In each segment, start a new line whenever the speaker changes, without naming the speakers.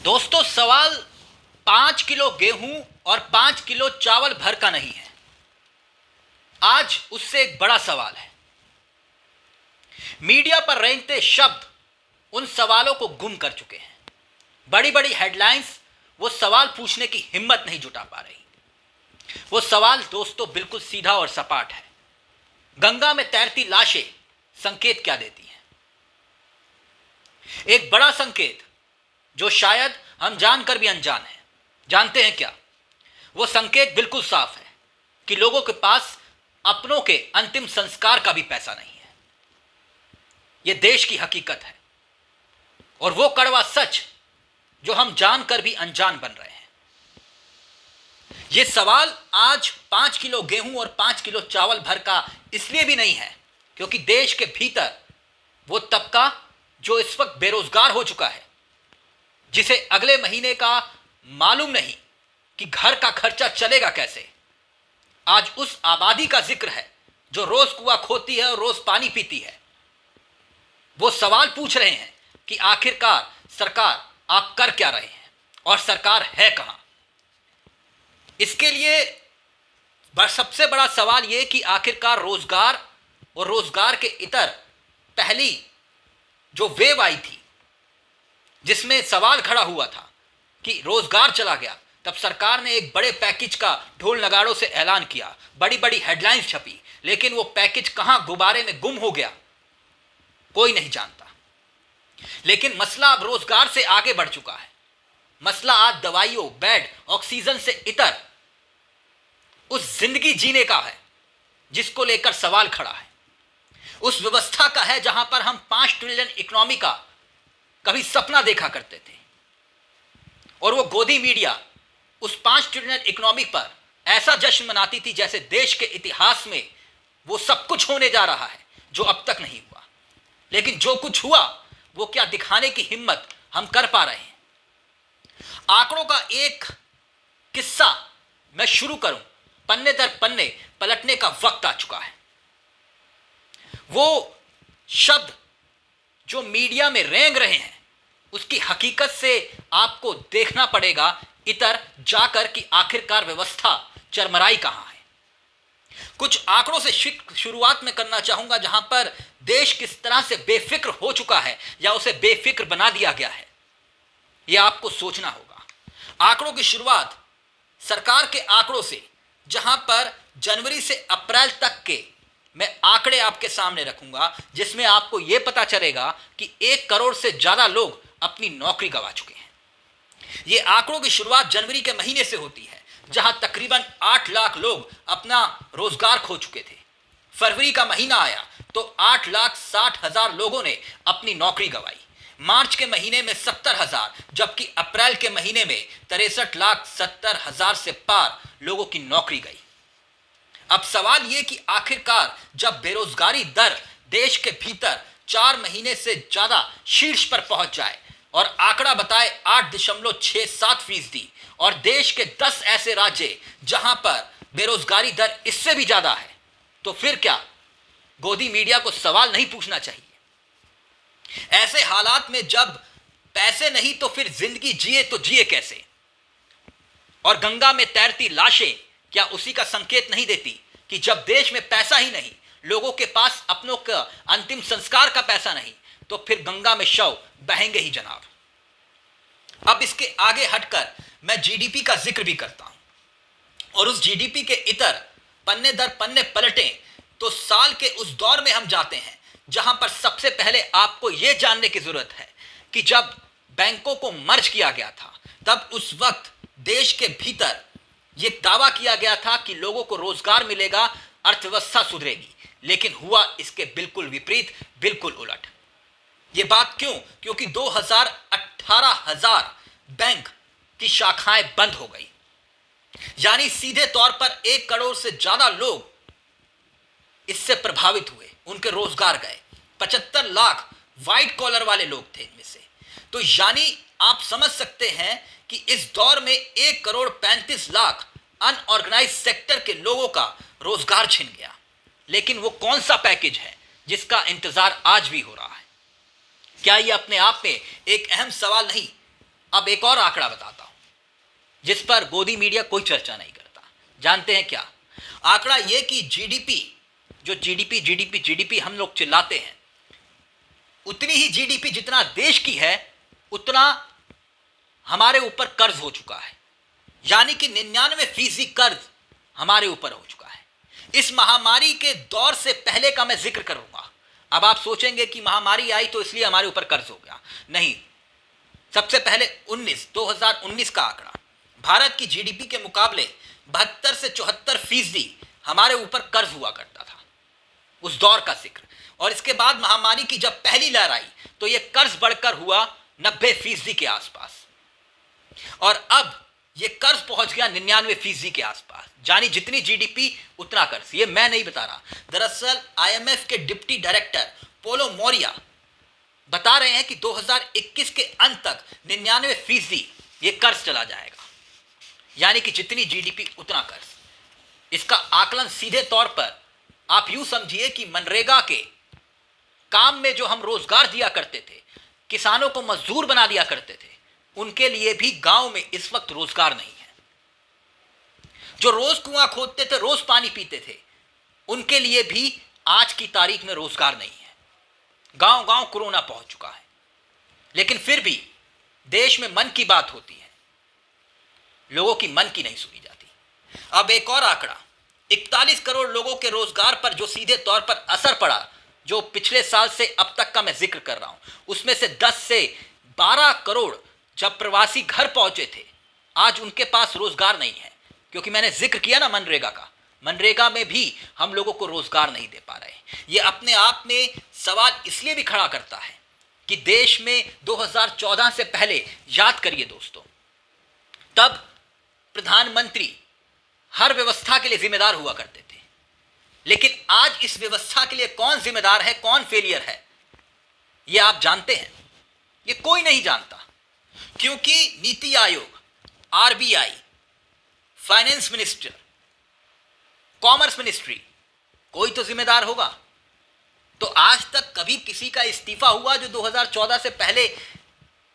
दोस्तों, सवाल 5 किलो गेहूं और 5 किलो चावल भर का नहीं है। आज उससे एक बड़ा सवाल है। मीडिया पर रेंगते शब्द उन सवालों को गुम कर चुके हैं। बड़ी बड़ी हेडलाइंस वो सवाल पूछने की हिम्मत नहीं जुटा पा रही। वो सवाल दोस्तों बिल्कुल सीधा और सपाट है। गंगा में तैरती लाशें संकेत क्या देती हैं? एक बड़ा संकेत जो शायद हम जानकर भी अनजान हैं। जानते हैं क्या? वो संकेत बिल्कुल साफ है कि लोगों के पास अपनों के अंतिम संस्कार का भी पैसा नहीं है। यह देश की हकीकत है और वो कड़वा सच जो हम जानकर भी अनजान बन रहे हैं। यह सवाल आज 5 किलो गेहूं और 5 किलो चावल भर का इसलिए भी नहीं है क्योंकि देश के भीतर वो तबका जो इस वक्त बेरोजगार हो चुका है, जिसे अगले महीने का मालूम नहीं कि घर का खर्चा चलेगा कैसे, आज उस आबादी का जिक्र है जो रोज कुआं खोदती है और रोज पानी पीती है। वो सवाल पूछ रहे हैं कि आखिरकार सरकार आप कर क्या रहे हैं और सरकार है कहां। इसके लिए सबसे बड़ा सवाल यह कि आखिरकार रोजगार और रोजगार के इतर पहली जो वेव आई थी, जिसमें सवाल खड़ा हुआ था कि रोजगार चला गया, तब सरकार ने एक बड़े पैकेज का ढोल नगाड़ों से ऐलान किया, बड़ी बड़ी हेडलाइंस छपी, लेकिन वो पैकेज कहां गुब्बारे में गुम हो गया कोई नहीं जानता। लेकिन मसला अब रोजगार से आगे बढ़ चुका है। मसला आज दवाइयों, बेड, ऑक्सीजन से इतर उस जिंदगी जीने का है जिसको लेकर सवाल खड़ा है। उस व्यवस्था का है जहां पर हम 5 ट्रिलियन इकोनॉमी का कभी सपना देखा करते थे और वो गोदी मीडिया उस 5 ट्रिलियन इकोनॉमी पर ऐसा जश्न मनाती थी जैसे देश के इतिहास में वो सब कुछ होने जा रहा है जो अब तक नहीं हुआ। लेकिन जो कुछ हुआ वो क्या दिखाने की हिम्मत हम कर पा रहे हैं? आंकड़ों का एक किस्सा मैं शुरू करूं, पन्ने दर पन्ने पलटने का वक्त आ चुका है। वो शब्द जो मीडिया में रेंग रहे हैं उसकी हकीकत से आपको देखना पड़ेगा इतर जाकर कि आखिरकार व्यवस्था चरमराई कहां है। कुछ आंकड़ों से शुरुआत में करना चाहूंगा जहां पर देश किस तरह से बेफिक्र हो चुका है या उसे बेफिक्र बना दिया गया है, यह आपको सोचना होगा। आंकड़ों की शुरुआत सरकार के आंकड़ों से, जहां पर जनवरी से अप्रैल तक के मैं आंकड़े आपके सामने रखूंगा, जिसमें आपको यह पता चलेगा कि 1 करोड़ से ज्यादा लोग अपनी नौकरी गंवा चुके हैं। यह आंकड़ों की शुरुआत जनवरी के महीने से होती है जहां तकरीबन 8 लाख लोग अपना रोजगार खो चुके थे। फरवरी का महीना आया तो 8,60,000 लोगों ने अपनी नौकरी गंवाई। मार्च के महीने में 70,000, जबकि अप्रैल के महीने में 63,70,000 से पार लोगों की नौकरी गई। अब सवाल यह कि आखिरकार जब बेरोजगारी दर देश के भीतर 4 महीने से ज्यादा शीर्ष पर पहुंच जाए और आंकड़ा बताए 8.67% और देश के 10 ऐसे राज्य जहां पर बेरोजगारी दर इससे भी ज्यादा है, तो फिर क्या गोदी मीडिया को सवाल नहीं पूछना चाहिए? ऐसे हालात में जब पैसे नहीं तो फिर जिंदगी जिए तो जिए कैसे? और गंगा में तैरती लाशें क्या उसी का संकेत नहीं देती कि जब देश में पैसा ही नहीं, लोगों के पास अपनों का अंतिम संस्कार का पैसा नहीं, तो फिर गंगा में शव बहेंगे ही जनाब। अब इसके आगे हटकर मैं जीडीपी का जिक्र भी करता हूं और उस जीडीपी के इतर पन्ने दर पन्ने पलटें तो साल के उस दौर में हम जाते हैं जहां पर सबसे पहले आपको यह जानने की जरूरत है कि जब बैंकों को मर्ज किया गया था तब उस वक्त देश के भीतर यह दावा किया गया था कि लोगों को रोजगार मिलेगा, अर्थव्यवस्था सुधरेगी। लेकिन हुआ इसके बिल्कुल विपरीत, बिल्कुल उलट। यह बात क्यों? क्योंकि 18,000 बैंक की शाखाएं बंद हो गई। यानी सीधे तौर पर 1 करोड़ से ज्यादा लोग इससे प्रभावित हुए, उनके रोजगार गए। 75 लाख व्हाइट कॉलर वाले लोग थे इनमें से। तो यानी आप समझ सकते हैं कि इस दौर में 1 करोड़ 35 लाख अनऑर्गेनाइज सेक्टर के लोगों का रोजगार छिन गया। लेकिन वो कौन सा पैकेज है जिसका इंतजार आज भी हो रहा है? क्या यह अपने आप में एक अहम सवाल नहीं अब एक और आंकड़ा बताता हूं जिस पर गोदी मीडिया कोई चर्चा नहीं करता। जानते हैं क्या आंकड़ा? यह कि जीडीपी, जो जीडीपी जीडीपी जीडीपी हम लोग चिल्लाते हैं, उतनी ही जीडीपी जितना देश की है उतना हमारे ऊपर कर्ज हो चुका है। यानी कि 99% कर्ज हमारे ऊपर हो चुका है। इस महामारी के दौर से पहले का मैं जिक्र करूंगा। अब आप सोचेंगे कि महामारी आई तो इसलिए हमारे ऊपर कर्ज हो गया। नहीं, सबसे पहले 2019 का आंकड़ा, भारत की जीडीपी के मुकाबले 72 से 74% हमारे ऊपर कर्ज हुआ करता था, उस दौर का जिक्र। और इसके बाद महामारी की जब पहली लहर आई तो यह कर्ज बढ़कर हुआ 90% के आसपास, और अब यह कर्ज पहुंच गया 99% के आसपास। यानी जितनी जीडीपी उतना कर्ज। ये मैं नहीं बता रहा, दरअसल आईएमएफ के डिप्टी डायरेक्टर पोलो मोरिया बता रहे हैं कि 2021 के अंत तक 99% ये कर्ज चला जाएगा। यानी कि जितनी जीडीपी उतना कर्ज। इसका आकलन सीधे तौर पर आप यूं समझिए कि मनरेगा के काम में जो हम रोजगार दिया करते थे, किसानों को मजदूर बना दिया करते थे, उनके लिए भी गांव में इस वक्त रोजगार नहीं है। जो रोज कुआं खोदते थे, रोज पानी पीते थे, उनके लिए भी आज की तारीख में रोजगार नहीं है। गांव गांव कोरोना पहुंच चुका है। लेकिन फिर भी देश में मन की बात होती है, लोगों की मन की नहीं सुनी जाती। अब एक और आंकड़ा, 41 करोड़ लोगों के रोजगार पर जो सीधे तौर पर असर पड़ा, जो पिछले साल से अब तक का मैं जिक्र कर रहा हूं, उसमें से 10 से 12 करोड़ जब प्रवासी घर पहुंचे थे, आज उनके पास रोजगार नहीं है। क्योंकि मैंने जिक्र किया ना मनरेगा का, मनरेगा में भी हम लोगों को रोजगार नहीं दे पा रहे। ये अपने आप में सवाल इसलिए भी खड़ा करता है कि देश में 2014 से पहले, याद करिए दोस्तों, तब प्रधानमंत्री हर व्यवस्था के लिए जिम्मेदार हुआ करते थे। लेकिन आज इस व्यवस्था के लिए कौन जिम्मेदार है, कौन फेलियर है, यह आप जानते हैं? ये कोई नहीं जानता। क्योंकि NITI Aayog, RBI, finance minister, commerce ministry, कोई तो जिम्मेदार होगा। तो आज तक कभी किसी का इस्तीफा हुआ जो 2014 से पहले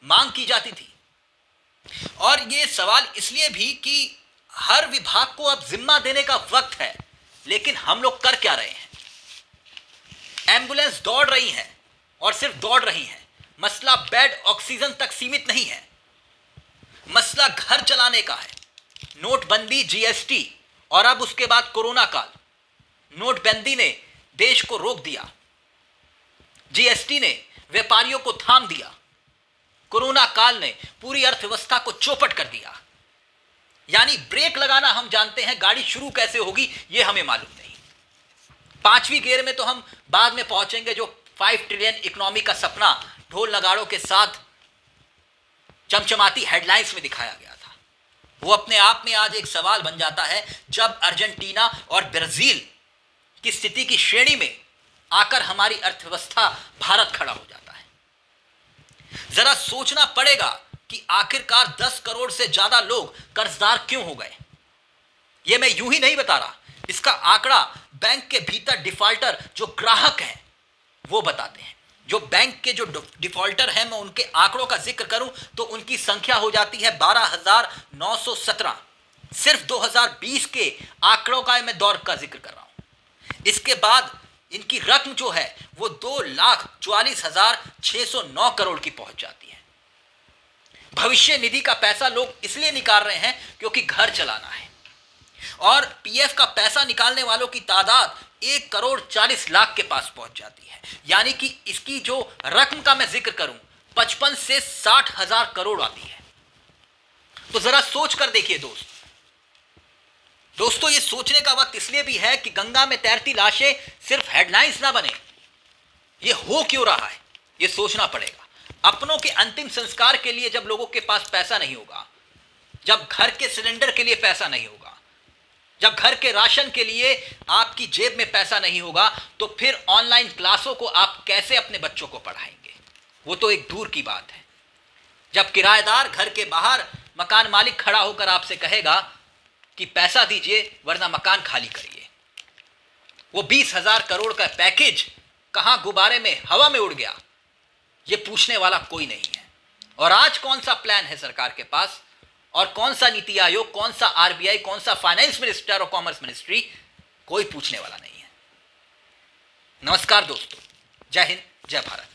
मांग की जाती थी? और यह सवाल इसलिए भी कि हर विभाग को अब जिम्मा देने का वक्त है। लेकिन हम लोग कर क्या रहे हैं? एम्बुलेंस दौड़ रही हैं और सिर्फ दौड़ रही हैं। मसला बेड, ऑक्सीजन तक सीमित नहीं है, मसला घर चलाने का है। नोटबंदी, जीएसटी और अब उसके बाद कोरोना काल। नोटबंदी ने देश को रोक दिया, जीएसटी ने व्यापारियों को थाम दिया, कोरोना काल ने पूरी अर्थव्यवस्था को चौपट कर दिया। यानी ब्रेक लगाना हम जानते हैं, गाड़ी शुरू कैसे होगी यह हमें मालूम नहीं। 5वीं गियर में तो हम बाद में पहुंचेंगे, जो 5 ट्रिलियन इकोनॉमी का सपना ढोल नगाड़ों के साथ चमचमाती हेडलाइंस में दिखाया गया था, वो अपने आप में आज एक सवाल बन जाता है जब अर्जेंटीना और ब्राजील की स्थिति की श्रेणी में आकर हमारी अर्थव्यवस्था भारत खड़ा हो जाता है। जरा सोचना पड़ेगा कि आखिरकार 10 करोड़ से ज्यादा लोग कर्जदार क्यों हो गए। यह मैं यूं ही नहीं बता रहा, इसका आंकड़ा बैंक के भीतर डिफॉल्टर जो ग्राहक हैं वो बताते हैं। जो बैंक के जो डिफॉल्टर हैं, मैं उनके आंकड़ों का जिक्र करूं तो उनकी संख्या हो जाती है 12,917। सिर्फ 2020 के आंकड़ों का मैं दौर का जिक्र कर रहा हूं। इसके बाद इनकी रकम जो है वो 2,44,609 करोड़ की पहुंच जाती है। भविष्य निधि का पैसा लोग इसलिए निकाल रहे हैं क्योंकि घर चलाना है, और पीएफ का पैसा निकालने वालों की तादाद 1,40,00,000 के पास पहुंच जाती है। यानी कि इसकी जो रकम का मैं जिक्र करूं 55 से 60,000 करोड़ आती है। तो जरा सोच कर देखिए दोस्तों, ये सोचने का वक्त इसलिए भी है कि गंगा में तैरती लाशें सिर्फ हेडलाइंस ना बने। ये हो क्यों रहा है, ये सोचना पड़ेगा। अपनों के अंतिम संस्कार के लिए जब लोगों के पास पैसा नहीं होगा, जब घर के सिलेंडर के लिए पैसा नहीं होगा, जब घर के राशन के लिए आपकी जेब में पैसा नहीं होगा, तो फिर ऑनलाइन क्लासों को आप कैसे अपने बच्चों को पढ़ाएंगे? वो तो एक दूर की बात है। जब किराएदार घर के बाहर मकान मालिक खड़ा होकर आपसे कहेगा कि पैसा दीजिए वरना मकान खाली करिए, वो 20,000 करोड़ का पैकेज कहां गुब्बारे में, हवा में उड़ गया, ये पूछने वाला कोई नहीं है। और आज कौन सा प्लान है सरकार के पास, और कौन सा नीति आयोग, कौन सा आरबीआई, कौन सा फाइनेंस मिनिस्टर और कॉमर्स मिनिस्ट्री, कोई पूछने वाला नहीं है। नमस्कार दोस्तों, जय हिंद, जय भारत।